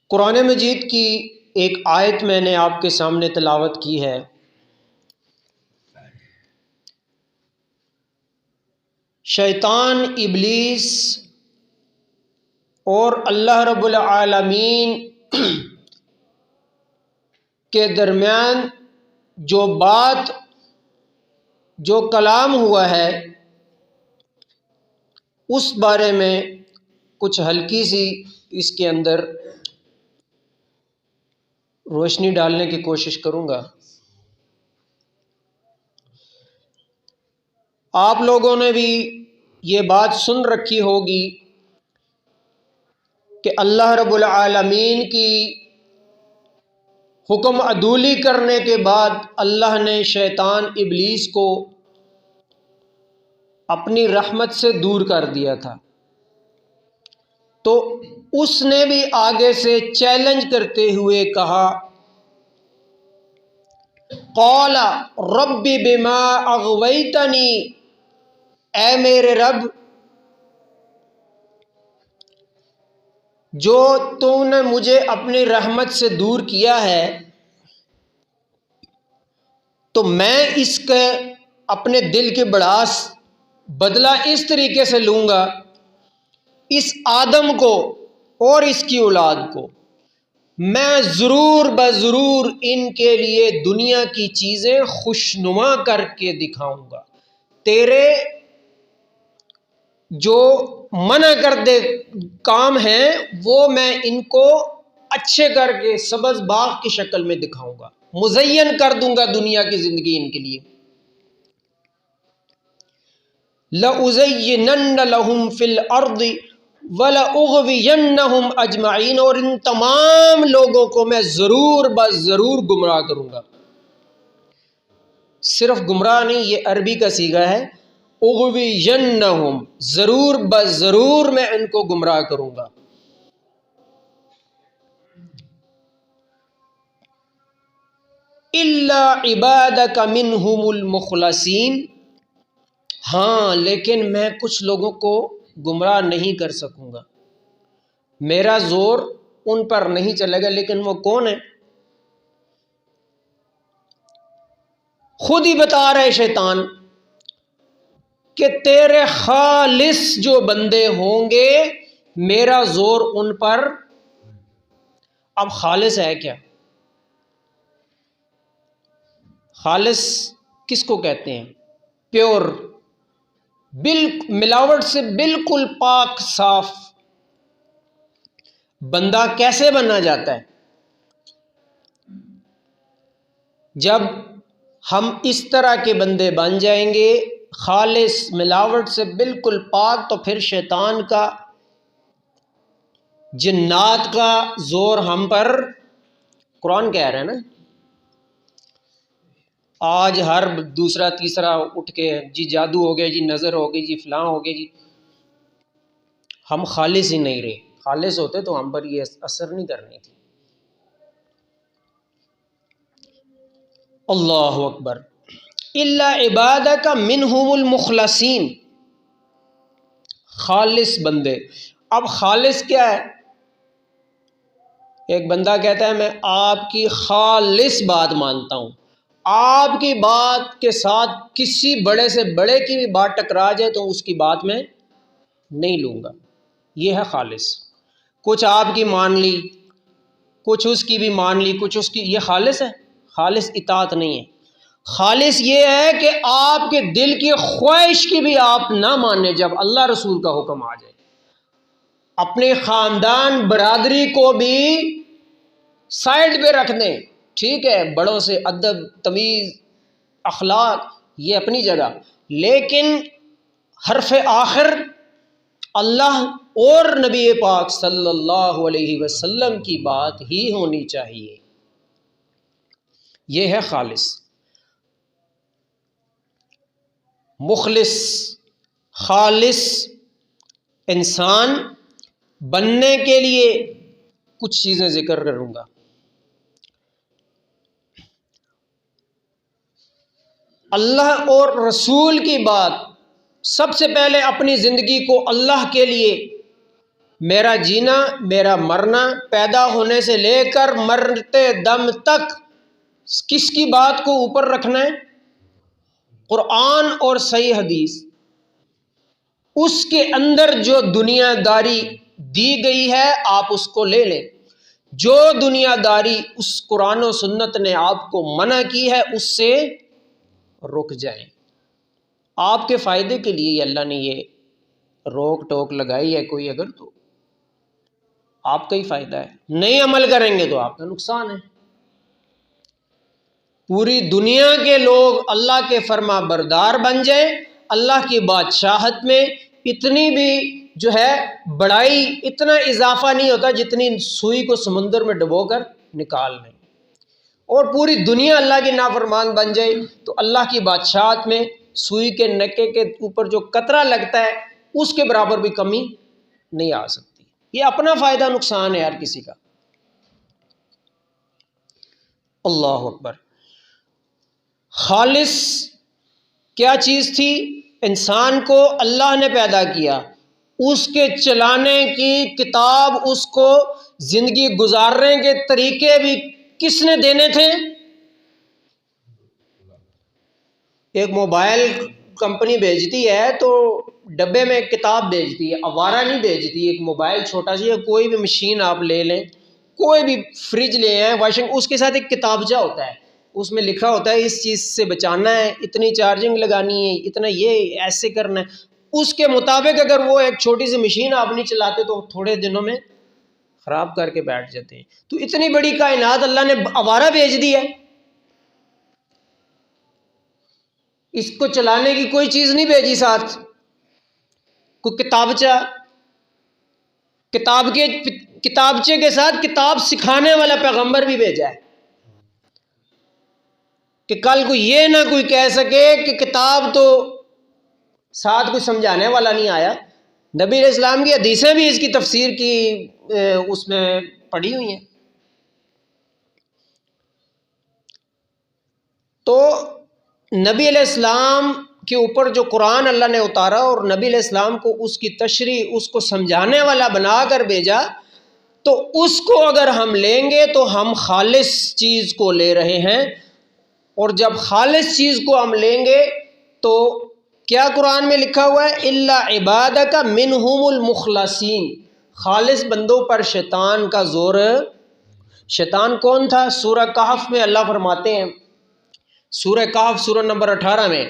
قرآن مجید کی ایک آیت میں نے آپ کے سامنے تلاوت کی ہے۔ شیطان، ابلیس اور اللہ رب العالمین کے درمیان جو کلام ہوا ہے اس بارے میں کچھ ہلکی سی اس کے اندر روشنی ڈالنے کی کوشش کروں گا۔ آپ لوگوں نے بھی یہ بات سن رکھی ہوگی کہ اللہ رب العالمین کی حکم عدولی کرنے کے بعد اللہ نے شیطان ابلیس کو اپنی رحمت سے دور کر دیا تھا، تو اس نے بھی آگے سے چیلنج کرتے ہوئے کہا، قال رب بما اغویتنی، اے میرے رب جو تو نے مجھے اپنی رحمت سے دور کیا ہے تو میں اس کے اپنے دل کی بڑاس بدلہ اس طریقے سے لوں گا، اس آدم کو اور اس کی اولاد کو میں ضرور بضرور ان کے لیے دنیا کی چیزیں خوشنما کر کے دکھاؤں گا، تیرے جو منع کردے کام ہیں وہ میں ان کو اچھے کر کے سبز باغ کی شکل میں دکھاؤں گا، مزین کر دوں گا دنیا کی زندگی ان کے لیے۔ لَأُزَيِّنَنَّ لَهُمْ فِي الْأَرْضِ وَلَأُغْوِيَنَّهُمْ أَجْمَعِينَ، اور ان تمام لوگوں کو میں ضرور بضرور گمراہ کروں گا۔ صرف گمراہ نہیں، یہ عربی کا صیغہ ہے، اغوینہم، ضرور بضرور میں ان کو گمراہ کروں گا۔ الا عبادک منہم المخلصین، ہاں لیکن میں کچھ لوگوں کو گمراہ نہیں کر سکوں گا، میرا زور ان پر نہیں چلے گا، لیکن وہ کون ہے؟ خود ہی بتا رہے شیطان کہ تیرے خالص جو بندے ہوں گے میرا زور ان پر۔ اب خالص ہے کیا؟ خالص کس کو کہتے ہیں؟ پیور، ملاوٹ سے بالکل پاک صاف۔ بندہ کیسے بنا جاتا ہے؟ جب ہم اس طرح کے بندے بن جائیں گے خالص ملاوٹ سے بالکل پاک، تو پھر شیطان کا، جنات کا زور ہم پر، قرآن کہہ رہا ہے نا، آج ہر دوسرا تیسرا اٹھ کے جی جادو ہو گیا، جی نظر ہو گئی، جی فلاں ہو گیا، جی ہم خالص ہی نہیں رہے۔ خالص ہوتے تو ہم پر یہ اثر نہیں کرنی تھی۔ اللہ اکبر۔ الا عبادک منہم المخلصین، خالص بندے۔ اب خالص کیا ہے؟ ایک بندہ کہتا ہے میں آپ کی خالص بات مانتا ہوں، آپ کی بات کے ساتھ کسی بڑے سے بڑے کی بھی بات ٹکرا جائے تو اس کی بات میں نہیں لوں گا، یہ ہے خالص۔ کچھ آپ کی مان لی، کچھ اس کی بھی مان لی، کچھ اس کی، یہ خالص ہے؟ خالص اطاعت نہیں ہے۔ خالص یہ ہے کہ آپ کے دل کی خواہش کی بھی آپ نہ مانیں جب اللہ رسول کا حکم آ جائے، اپنے خاندان برادری کو بھی سائڈ پہ رکھ دیں، ٹھیک ہے بڑوں سے ادب تمیز اخلاق یہ اپنی جگہ، لیکن حرف آخر اللہ اور نبی پاک صلی اللہ علیہ وسلم کی بات ہی ہونی چاہیے، یہ ہے خالص۔ مخلص، خالص انسان بننے کے لیے کچھ چیزیں ذکر کروں گا۔ اللہ اور رسول کی بات، سب سے پہلے اپنی زندگی کو اللہ کے لیے میرا جینا، میرا مرنا، پیدا ہونے سے لے کر مرتے دم تک کس کی بات کو اوپر رکھنا ہے؟ قرآن اور صحیح حدیث۔ اس کے اندر جو دنیا داری دی گئی ہے آپ اس کو لے لیں، جو دنیا داری اس قرآن و سنت نے آپ کو منع کی ہے اس سے رک جائیں۔ آپ کے فائدے کے لیے اللہ نے یہ روک ٹوک لگائی ہے کوئی اگر، تو آپ کا ہی فائدہ ہے، نہیں عمل کریں گے تو آپ کا نقصان ہے۔ پوری دنیا کے لوگ اللہ کے فرما بردار بن جائیں، اللہ کی بادشاہت میں اتنی بھی جو ہے بڑائی، اتنا اضافہ نہیں ہوتا جتنی سوئی کو سمندر میں ڈبو کر نکال لیں، اور پوری دنیا اللہ کی نافرمان بن جائے تو اللہ کی بادشاہت میں سوئی کے نکے کے اوپر جو قطرہ لگتا ہے اس کے برابر بھی کمی نہیں آ سکتی۔ یہ اپنا فائدہ نقصان ہے ہر کسی کا۔ اللہ اکبر۔ خالص کیا چیز تھی؟ انسان کو اللہ نے پیدا کیا، اس کے چلانے کی کتاب، اس کو زندگی گزارنے کے طریقے بھی کس نے دینے تھے؟ ایک موبائل کمپنی بھیجتی ہے تو ڈبے میں کتاب بھیجتی ہے، آوارہ نہیں بھیجتی۔ ایک موبائل چھوٹا سی، کوئی بھی مشین آپ لے لیں، کوئی بھی فریج لے آئیں، واشنگ، اس کے ساتھ ایک کتابچہ ہوتا ہے، اس میں لکھا ہوتا ہے اس چیز سے بچانا ہے، اتنی چارجنگ لگانی ہے، اتنا یہ ایسے کرنا ہے۔ اس کے مطابق اگر وہ ایک چھوٹی سی مشین آپ نہیں چلاتے تو تھوڑے دنوں میں خراب کر کے بیٹھ جاتے ہیں۔ تو اتنی بڑی کائنات اللہ نے آوارہ بھیج دی ہے، اس کو چلانے کی کوئی چیز نہیں بھیجی ساتھ، کوئی کتابچہ، کتابچے کے ساتھ کتاب سکھانے والا پیغمبر بھی بھیجا ہے کہ کل کو یہ نہ کوئی کہہ سکے کہ کتاب تو ساتھ کوئی سمجھانے والا نہیں آیا۔ نبی علیہ السلام کی حدیثیں بھی اس کی تفسیر کی اس میں پڑھی ہوئی ہیں۔ تو نبی علیہ السلام کے اوپر جو قرآن اللہ نے اتارا اور نبی علیہ السلام کو اس کی تشریح، اس کو سمجھانے والا بنا کر بھیجا، تو اس کو اگر ہم لیں گے تو ہم خالص چیز کو لے رہے ہیں، اور جب خالص چیز کو ہم لیں گے تو کیا قرآن میں لکھا ہوا ہے؟ الا عبادک منہم المخلصین، خالص بندوں پر شیطان کا زور۔ شیطان کون تھا؟ سورہ کہف میں اللہ فرماتے ہیں، سورہ کہف سورہ نمبر 18 میں،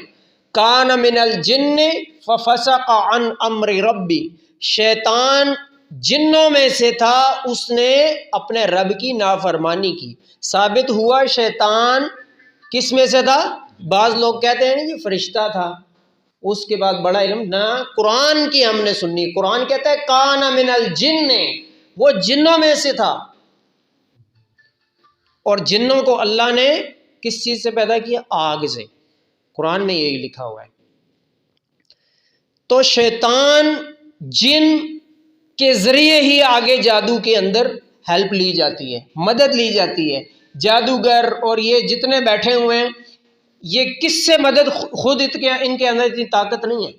کان من الجن ففسق عن امر ربی، شیطان جنوں میں سے تھا، اس نے اپنے رب کی نافرمانی کی۔ ثابت ہوا شیطان کس میں سے تھا؟ بعض لوگ کہتے ہیں جی فرشتہ تھا، اس کے بعد بڑا علم نہ، قرآن کی ہم نے سنی، قرآن کہتا ہے کان من الجن، وہ جنوں میں سے تھا، اور جنوں کو اللہ نے کس چیز سے پیدا کیا؟ آگ سے، قرآن میں یہی لکھا ہوا ہے۔ تو شیطان جن کے ذریعے ہی آگے جادو کے اندر ہیلپ لی جاتی ہے، مدد لی جاتی ہے۔ جادوگر اور یہ جتنے بیٹھے ہوئے ہیں، یہ کس سے مدد؟ خود ان کے اندر اتنی طاقت نہیں ہے،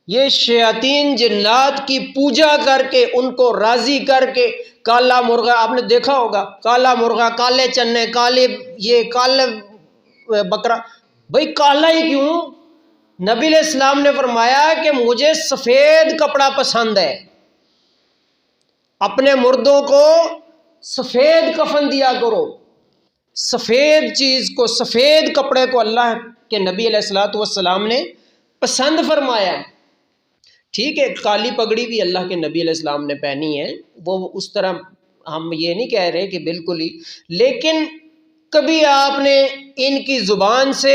یہ شیاطین جنات کی پوجا کر کے، ان کو راضی کر کے، کالا مرغا آپ نے دیکھا ہوگا، کالا مرغا، کالے چنے، کالے یہ، کالے بکرا، بھئی کالا ہی کیوں؟ نبی علیہ السلام نے فرمایا کہ مجھے سفید کپڑا پسند ہے، اپنے مردوں کو سفید کفن دیا کرو۔ سفید چیز کو، سفید کپڑے کو اللہ کے نبی علیہ السلام نے پسند فرمایا۔ ٹھیک ہے، کالی پگڑی بھی اللہ کے نبی علیہ السلام نے پہنی ہے، وہ اس طرح ہم یہ نہیں کہہ رہے کہ بالکل ہی، لیکن کبھی آپ نے ان کی زبان سے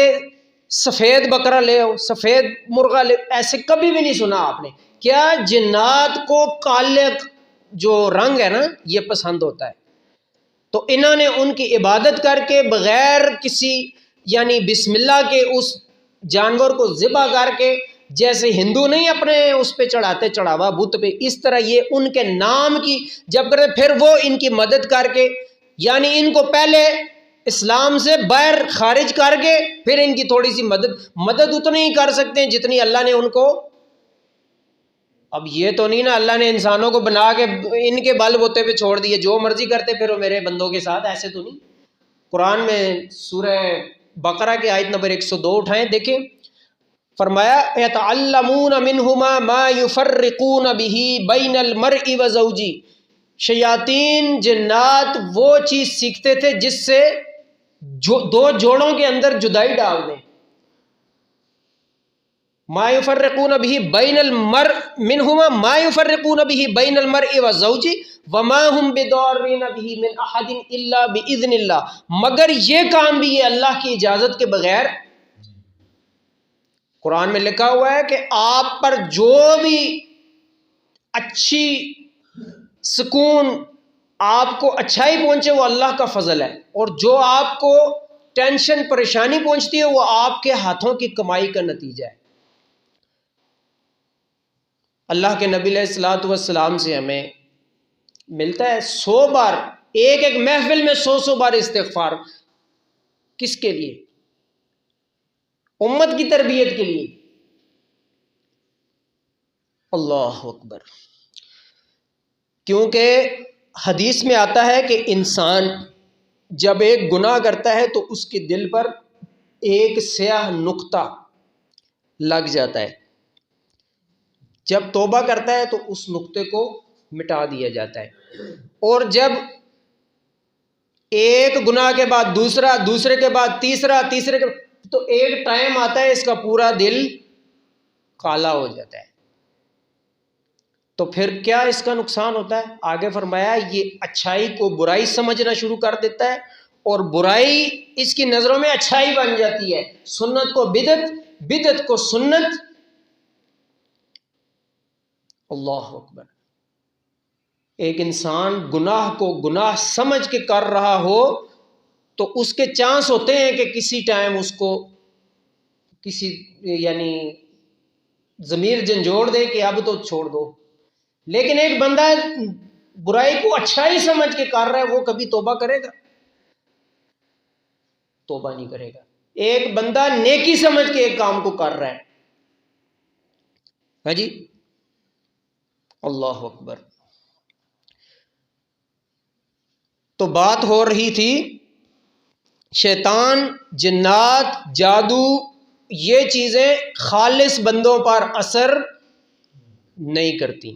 سفید بکرا لے آؤ، سفید مرغا لے، ایسے کبھی بھی نہیں سنا آپ نے۔ کیا جنات کو کالے جو رنگ ہے نا یہ پسند ہوتا ہے، تو انہوں نے ان کی عبادت کر کے بغیر کسی یعنی بسم اللہ کے اس جانور کو ذبح کر کے، جیسے ہندو نہیں اپنے اس پہ چڑھاتے چڑھاوا بت پہ، اس طرح یہ ان کے نام کی جب کرتے، پھر وہ ان کی مدد کر کے، یعنی ان کو پہلے اسلام سے باہر خارج کر کے پھر ان کی تھوڑی سی مدد اتنی ہی کر سکتے ہیں جتنی اللہ نے ان کو اب یہ تو نہیں نا اللہ نے انسانوں کو بنا کے ان کے بل بوتے پہ چھوڑ دیے، جو مرضی کرتے پھر وہ میرے بندوں کے ساتھ، ایسے تو نہیں۔ قرآن میں سورہ بقرہ کی آیت نمبر 102 اٹھائیں دیکھیں، فرمایا یتعلمون منہما ما یفرقون به بین المرء وزوجی، شیاطین جنات وہ چیز سیکھتے تھے جس سے دو جوڑوں کے اندر جدائی ڈال دیں، ما یفرقون به بین المرء منہما ما یفرقون به بین المرء وزوجی وما هم بضارین به من احد الا باذن اللہ، مگر یہ کام بھی یہ اللہ کی اجازت کے بغیر۔ قرآن میں لکھا ہوا ہے کہ آپ پر جو بھی اچھی سکون، آپ کو اچھائی پہنچے وہ اللہ کا فضل ہے، اور جو آپ کو ٹینشن پریشانی پہنچتی ہے وہ آپ کے ہاتھوں کی کمائی کا نتیجہ ہے۔ اللہ کے نبی علیہ الصلوۃ والسلام سے ہمیں ملتا ہے 100 بار، ایک ایک محفل میں 100 بار استغفار، کس کے لیے؟ امت کی تربیت کے لیے۔ اللہ اکبر، کیونکہ حدیث میں آتا ہے کہ انسان جب ایک گناہ کرتا ہے تو اس کے دل پر ایک سیاہ نقطہ لگ جاتا ہے، جب توبہ کرتا ہے تو اس نقطے کو مٹا دیا جاتا ہے، اور جب ایک گناہ کے بعد دوسرا، دوسرے کے بعد تیسرا، تیسرے کے تو ایک ٹائم آتا ہے اس کا پورا دل کالا ہو جاتا ہے۔ تو پھر کیا اس کا نقصان ہوتا ہے؟ آگے فرمایا یہ اچھائی کو برائی سمجھنا شروع کر دیتا ہے، اور برائی اس کی نظروں میں اچھائی بن جاتی ہے، سنت کو بدعت، بدعت کو سنت۔ اللہ اکبر، ایک انسان گناہ کو گناہ سمجھ کے کر رہا ہو تو اس کے چانس ہوتے ہیں کہ کسی ٹائم اس کو کسی یعنی ضمیر جھنجھوڑ دے کہ اب تو چھوڑ دو، لیکن ایک بندہ برائی کو اچھائی سمجھ کے کر رہا ہے وہ کبھی توبہ کرے گا؟ توبہ نہیں کرے گا۔ ایک بندہ نیکی سمجھ کے ایک کام کو کر رہا ہے جی، اللہ اکبر۔ تو بات ہو رہی تھی شیطان، جنات، جادو، یہ چیزیں خالص بندوں پر اثر نہیں کرتی۔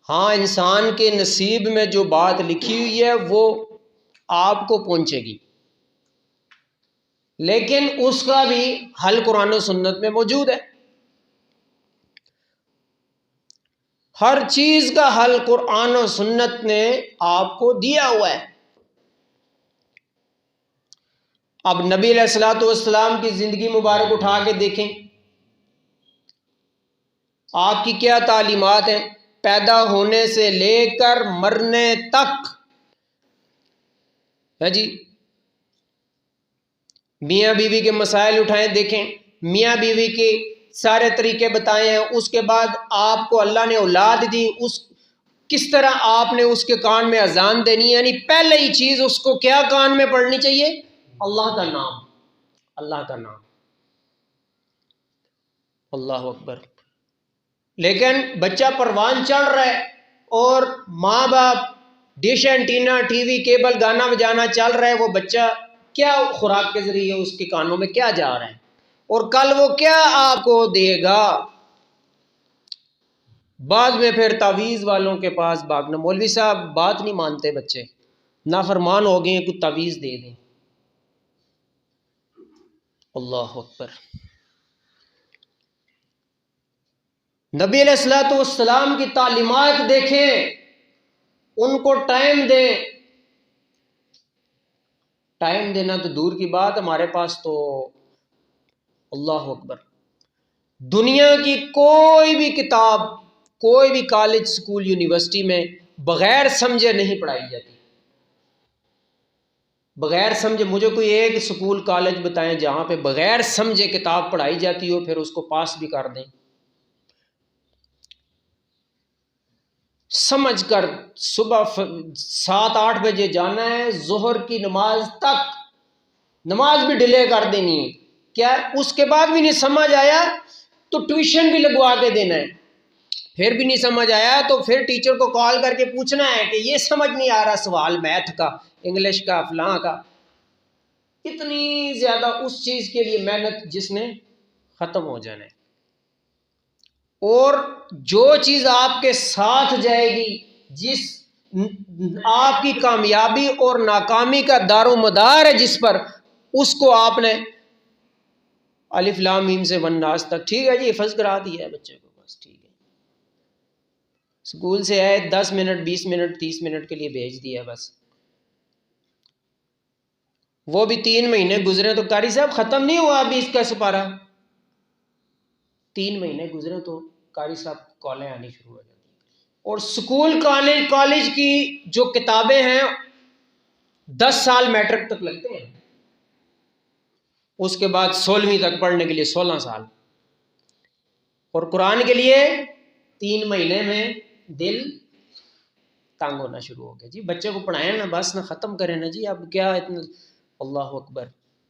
ہاں، انسان کے نصیب میں جو بات لکھی ہوئی ہے وہ آپ کو پہنچے گی، لیکن اس کا بھی حل قرآن و سنت میں موجود ہے۔ ہر چیز کا حل قرآن و سنت نے آپ کو دیا ہوا ہے۔ اب نبی علیہ الصلوۃ والسلام کی زندگی مبارک اٹھا کے دیکھیں، آپ کی کیا تعلیمات ہیں، پیدا ہونے سے لے کر مرنے تک ہے جی۔ میاں بیوی کے مسائل اٹھائیں دیکھیں، میاں بیوی کے سارے طریقے بتائے ہیں، اس کے بعد آپ کو اللہ نے اولاد دی، کس طرح آپ نے اس کے کان میں اذان دینی ہے، یعنی پہلے ہی چیز اس کو کیا کان میں پڑھنی چاہیے؟ اللہ کا نام، اللہ کا نام، اللہ اکبر۔ لیکن بچہ پروان چڑھ رہا ہے اور ماں باپ dish antenna, T V, cable, گانا بجانا چل رہا ہے، وہ بچہ کیا خوراک کے ذریعے اس کے کانوں میں کیا جا رہا ہے، اور کل وہ کیا آپ کو دے گا؟ بعد میں پھر تعویذ والوں کے پاس بھاگنا، مولوی صاحب بات نہیں مانتے بچے، نافرمان ہو گئے ہیں، کچھ تعویذ دے دیں۔ اللہ اکبر۔ نبی علیہ الصلوۃ والسلام کی تعلیمات دیکھیں، ان کو ٹائم دیں۔ ٹائم دینا تو دور کی بات، ہمارے پاس تو اللہ اکبر دنیا کی کوئی بھی کتاب، کوئی بھی کالج، سکول، یونیورسٹی میں بغیر سمجھے نہیں پڑھائی جاتی، بغیر سمجھے۔ مجھے کوئی ایک سکول کالج بتائیں جہاں پہ بغیر سمجھے کتاب پڑھائی جاتی ہو، پھر اس کو پاس بھی کر دیں۔ سمجھ کر صبح 7-8 بجے جانا ہے، ظہر کی نماز تک نماز بھی ڈیلے کر دینی ہے، کیا اس کے بعد بھی نہیں سمجھ آیا تو ٹیوشن بھی لگوا کے دینا ہے، پھر بھی نہیں سمجھ آیا تو پھر ٹیچر کو کال کر کے پوچھنا ہے کہ یہ سمجھ نہیں آ رہا سوال میتھ کا، انگلش کا، فلاں کا. اتنی زیادہ اس چیز کے لیے محنت جس نے ختم ہو جانا ہے. اور جو چیز آپ کے ساتھ جائے گی، جس آپ کی کامیابی اور ناکامی کا دار و مدار ہے جس پر، اس کو آپ نے الف لام میم سے والناس تک، ٹھیک ہے جی حفظ کرا دیا ہے بچے کو، بس ٹھیک ہے، اسکول سے آئے 10 منٹ 20 منٹ 30 منٹ کے لیے بھیج دیا بس. وہ بھی 3 مہینے گزرے تو قاری صاحب ختم نہیں ہوا ابھی اس کا سپارہ. 3 مہینے گزرے تو قاری صاحب کالیں آنی شروع ہو جاتی. اور اسکول کالج کی جو کتابیں ہیں 10 سال میٹرک تک لگتے ہیں، اس کے بعد 16ویں تک پڑھنے کے لیے 16 سال. اور قرآن کے لیے 3 مہینے میں دل تنگ ہونا شروع ہو گیا. جی بچے کو پڑھائیں نا، بس نہ ختم کریں نا جی. اب کیا اتنا، اللہ اکبر.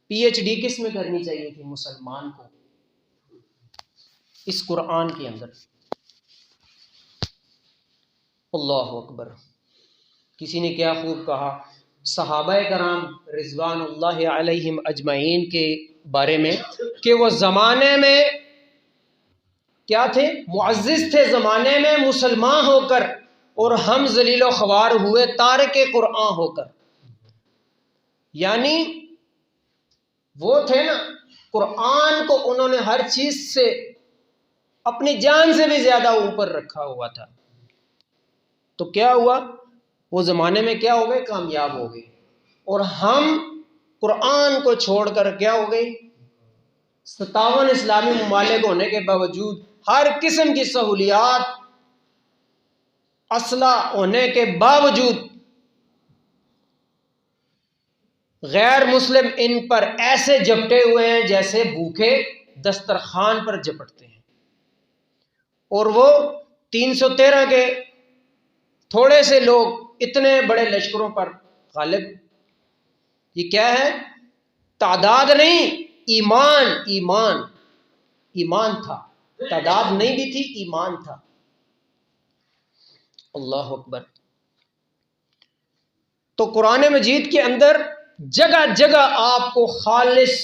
پی ایچ ڈی کس میں کرنی چاہیے تھی مسلمان کو؟ اس قرآن کے اندر. اللہ اکبر. کسی نے کیا خوب کہا صحابہ کرام رضوان اللہ علیہم اجمعین کے بارے میں کہ وہ زمانے میں کیا تھے؟ معزز تھے زمانے میں مسلمان ہو کر، اور ہم ذلیل و خوار ہوئے تارک قرآن ہو کر. یعنی وہ تھے نا، قرآن کو انہوں نے ہر چیز سے اپنی جان سے بھی زیادہ اوپر رکھا ہوا تھا. تو کیا ہوا؟ وہ زمانے میں کیا ہو گئے؟ کامیاب ہو گئے. اور ہم قرآن کو چھوڑ کر کیا ہو گئے؟ 57 اسلامی ممالک ہونے کے باوجود، ہر قسم کی سہولیات اسلحہ ہونے کے باوجود، غیر مسلم ان پر ایسے جپٹے ہوئے ہیں جیسے بھوکے دسترخوان پر جپٹتے ہیں. اور وہ 313 کے تھوڑے سے لوگ اتنے بڑے لشکروں پر غالب. یہ کیا ہے؟ تعداد نہیں، ایمان. ایمان ایمان تھا، تعداد نہیں بھی تھی، ایمان تھا. اللہ اکبر. تو قرآن مجید کے اندر جگہ جگہ آپ کو خالص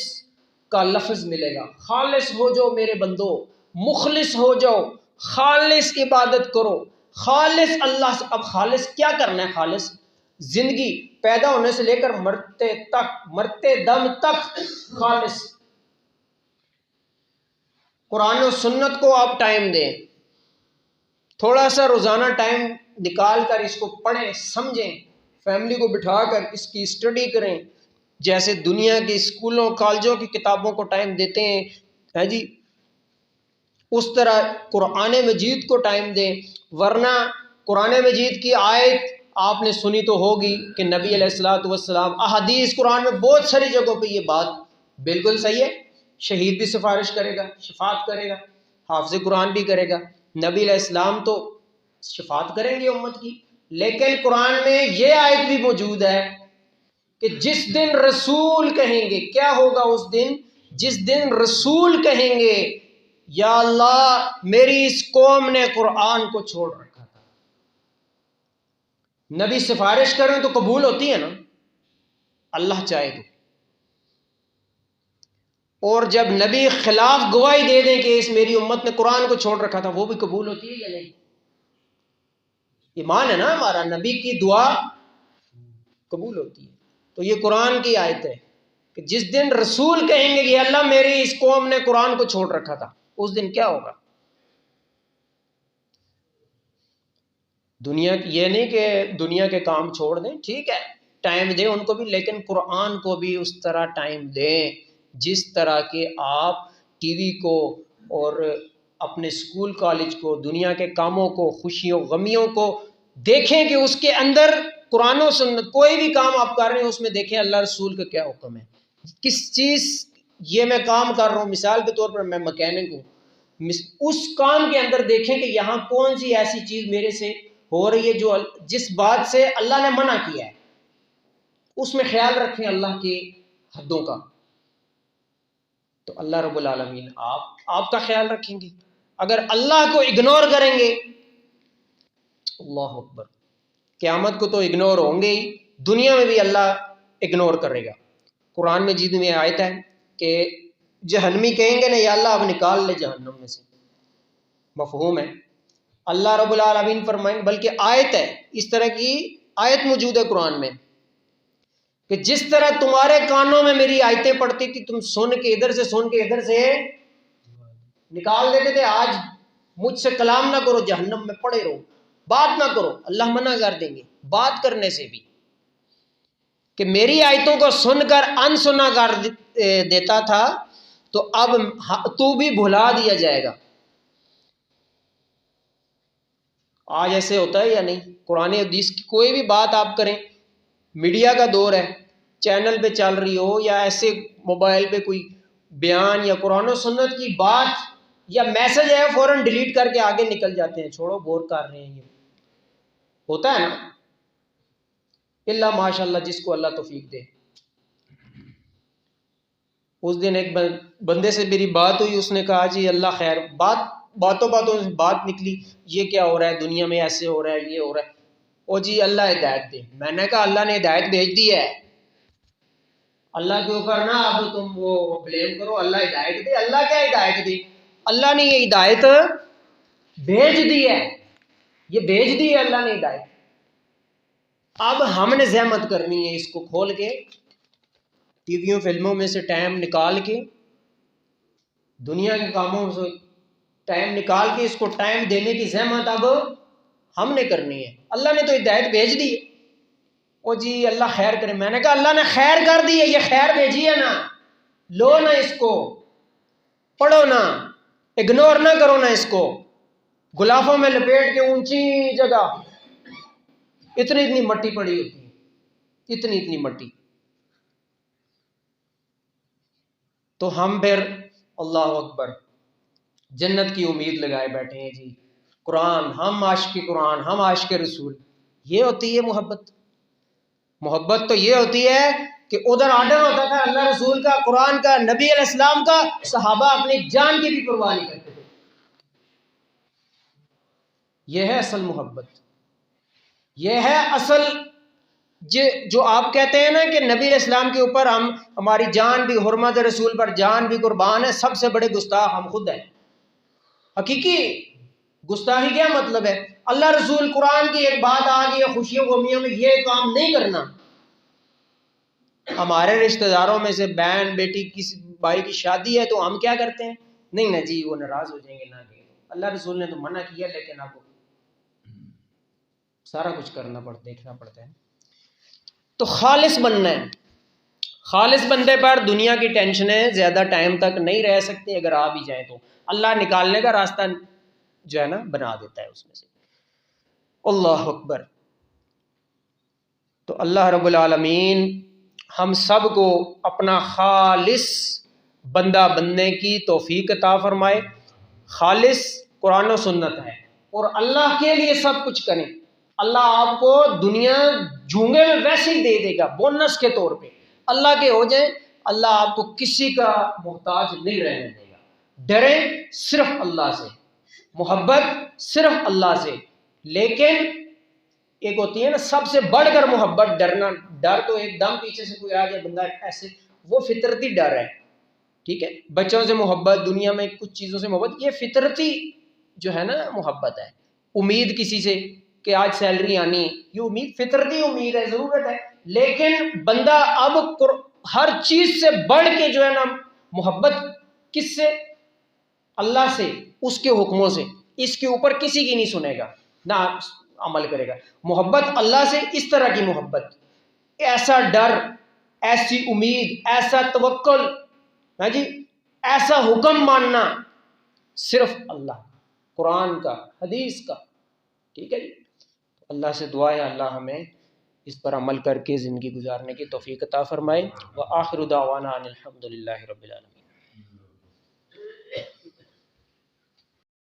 کا لفظ ملے گا. خالص ہو جاؤ میرے بندو، مخلص ہو جاؤ، خالص عبادت کرو، خالص اللہ سے. اب خالص کیا کرنا ہے؟ خالص زندگی پیدا ہونے سے لے کر مرتے تک، مرتے دم تک خالص. قرآن و سنت کو آپ ٹائم دیں، تھوڑا سا روزانہ ٹائم نکال کر اس کو پڑھیں، سمجھیں، فیملی کو بٹھا کر اس کی اسٹڈی کریں. جیسے دنیا کی اسکولوں کالجوں کی کتابوں کو ٹائم دیتے ہیں ہے جی، اس طرح قرآن مجید کو ٹائم دیں. ورنہ قرآن مجید کی آیت آپ نے سنی تو ہوگی کہ نبی علیہ الصلوۃ والسلام، احادیث قرآن میں بہت ساری جگہوں پہ یہ بات بالکل صحیح ہے. شہید بھی سفارش کرے گا، شفاعت کرے گا، حافظ قرآن بھی کرے گا. نبی علیہ السلام تو شفاعت کریں گے امت کی. لیکن قرآن میں یہ آیت بھی موجود ہے کہ جس دن رسول کہیں گے، کیا ہوگا اس دن؟ جس دن رسول کہیں گے یا اللہ میری اس قوم نے قرآن کو چھوڑ رکھا تھا. نبی سفارش کریں تو قبول ہوتی ہے نا، اللہ چاہے تو. اور جب نبی خلاف گواہی دے دیں کہ اس میری امت نے قرآن کو چھوڑ رکھا تھا، وہ بھی قبول ہوتی ہے یا نہیں؟ ایمان ہے نا ہمارا، نبی کی دعا قبول ہوتی ہے. تو یہ قرآن کی آیت ہے کہ جس دن رسول کہیں گے کہ اللہ میری اس قوم نے قرآن کو چھوڑ رکھا تھا، اس دن کیا ہوگا؟ دنیا یہ نہیں کہ دنیا کے کام چھوڑ دیں، ٹھیک ہے ٹائم دیں ان کو بھی، لیکن قرآن کو بھی اس طرح ٹائم دیں جس طرح کہ آپ ٹی وی کو اور اپنے اسکول کالج کو، دنیا کے کاموں کو، خوشیوں غمیوں کو دیکھیں کہ اس کے اندر قرآن و سنت. کوئی بھی کام آپ کر رہے ہیں اس میں دیکھیں اللہ رسول کا کیا حکم ہے. کس چیز یہ میں کام کر رہا ہوں، مثال کے طور پر میں مکینک ہوں، اس کام کے اندر دیکھیں کہ یہاں کون سی ایسی چیز میرے سے ہو رہی ہے جو جس بات سے اللہ نے منع کیا ہے، اس میں خیال رکھیں اللہ کی حدوں کا. تو اللہ رب العالمین آپ کا خیال رکھیں گے. اگر اللہ کو اگنور کریں گے، اللہ اکبر، قیامت کو تو اگنور ہوں گے ہی، دنیا میں بھی اللہ اگنور کرے گا۔ قرآن مجید میں آیت ہے کہ جہنمی کہیں گے نا یا اللہ اب نکال لے جہنم میں سے، مفہوم ہے۔ اللہ رب العالمین فرمائیں، بلکہ آیت ہے، اس طرح کی آیت موجود ہے قرآن میں کہ جس طرح تمہارے کانوں میں میری آیتیں پڑتی تھی، تم سن کے ادھر سے سن کے ادھر سے نکال دیتے تھے، آج مجھ سے کلام نہ کرو، جہنم میں پڑے رہو، بات نہ کرو، اللہ منع کر دیں گے بات کرنے سے بھی، کہ میری آیتوں کو سن کر انسنا کر دیتا تھا تو اب تو بھی بھلا دیا جائے گا۔ آج ایسے ہوتا ہے یا نہیں؟ قرآن حدیث کی کوئی بھی بات آپ کریں، میڈیا کا دور ہے، چینل پہ چل رہی ہو یا ایسے موبائل پہ کوئی بیان یا قرآن و سنت کی بات یا میسج ہے، فوراً ڈیلیٹ کر کے آگے نکل جاتے ہیں، چھوڑو بور کر رہے ہیں، یہ ہوتا ہے نا؟ اللہ ماشاء اللہ جس کو اللہ توفیق دے۔ اس دن ایک بندے سے میری بات ہوئی، اس نے کہا جی اللہ خیر، باتوں سے بات نکلی، یہ کیا ہو رہا ہے دنیا میں، ایسے ہو رہا ہے، یہ ہو رہا ہے، او جی اللہ ہدایت دے۔ میں نے کہا اللہ نے ہدایت بھیج دی ہے، اللہ کے اوپر نہ اب تم وہ بلیم کرو، اللہ ہدایت دے۔ اللہ کیا ہدایت دے؟ اللہ نے یہ ہدایت بھیج دی ہے، یہ بھیج دی ہے اللہ نے ہدایت۔ اب ہم نے زحمت کرنی ہے اس کو کھول کے، ٹی ویوں فلموں میں سے ٹائم نکال کے، دنیا کے کاموں سے ٹائم نکال کے اس کو ٹائم دینے کی زحمت اب ہم نے کرنی ہے۔ اللہ نے تو ہدایت بھیج دی، او جی اللہ خیر کرے۔ میں نے کہا اللہ نے خیر کر دی ہے، یہ خیر بھیجی ہے نا، لو نا اس کو، پڑھو نا، اگنور نہ کرو نا اس کو، غلافوں میں لپیٹ کے اونچی جگہ اتنی مٹی پڑی ہوتی ہے، اتنی مٹی، تو ہم پھر اللہ اکبر جنت کی امید لگائے بیٹھے ہیں جی، قرآن، ہم عاشق قرآن، ہم عاشق رسول۔ یہ ہوتی ہے محبت؟ محبت تو یہ ہوتی ہے کہ ادھر آرڈر ہوتا تھا اللہ رسول کا، قرآن کا، نبی علیہ السلام کا، صحابہ اپنی جان کی بھی پرواہ نہیں کرتے تھے۔ یہ ہے اصل محبت، یہ ہے اصل جو آپ کہتے ہیں نا کہ نبی علیہ السلام کے اوپر ہماری جان بھی، حرمت رسول پر جان بھی قربان ہے، سب سے بڑے گستاخ ہم خود ہیں۔ حقیقی گستاخی کیا مطلب ہے؟ اللہ رسول قرآن کی ایک بات آ گئی ہے، خوشیوں غمیوں میں یہ کام نہیں کرنا۔ ہمارے رشتہ داروں میں سے بہن بیٹی کسی بھائی کی شادی ہے تو ہم کیا کرتے ہیں؟ نہیں نا جی وہ ناراض ہو جائیں گے، نہ کہ اللہ رسول نے تو منع کیا، لیکن اب سارا کچھ کرنا پڑتا، دیکھنا پڑتا ہے۔ تو خالص بننا ہے، خالص بندے پر دنیا کی ٹینشنیں زیادہ ٹائم تک نہیں رہ سکتی، اگر آ بھی جائیں تو اللہ نکالنے کا راستہ جو ہے نا بنا دیتا ہے اس میں سے۔ اللہ اکبر۔ تو اللہ رب العالمین ہم سب کو اپنا خالص بندہ بننے کی توفیق عطا فرمائے۔ خالص قرآن و سنت ہے اور اللہ کے لیے سب کچھ کریں، اللہ آپ کو دنیا جھونگے میں ویسے ہی دے دے گا، بونس کے طور پہ۔ اللہ کے ہو جائیں، اللہ آپ کو کسی کا محتاج نہیں رہنے دے گا۔ ڈریں صرف اللہ سے، محبت صرف اللہ سے، لیکن ایک ہوتی ہے نا سب سے بڑھ کر محبت، ڈرنا۔ ڈر تو ایک دم پیچھے سے کوئی آ جائے بندہ ایسے، وہ فطرتی ڈر ہے، ٹھیک ہے؟ بچوں سے محبت، دنیا میں کچھ چیزوں سے محبت، یہ فطرتی جو ہے نا محبت ہے۔ امید کسی سے کہ آج سیلری آنی، یہ امید فطرتی امید ہے، ضرورت ہے، لیکن بندہ اب ہر چیز سے بڑھ کے جو ہے نا محبت کس سے؟ اللہ سے، اس کے حکموں سے، اس کے اوپر کسی کی نہیں سنے گا نہ عمل کرے گا۔ محبت اللہ سے، اس طرح کی محبت، ایسا ڈر، ایسی امید، ایسا توکل، ہاں جی، ایسا حکم ماننا صرف اللہ، قرآن کا، حدیث کا، ٹھیک ہے جی۔ اللہ سے دعا ہے اللہ ہمیں اس پر عمل کر کے زندگی گزارنے کی توفیق عطا فرمائے۔ وآخر دعوانا ان الحمد للہ رب العالمین۔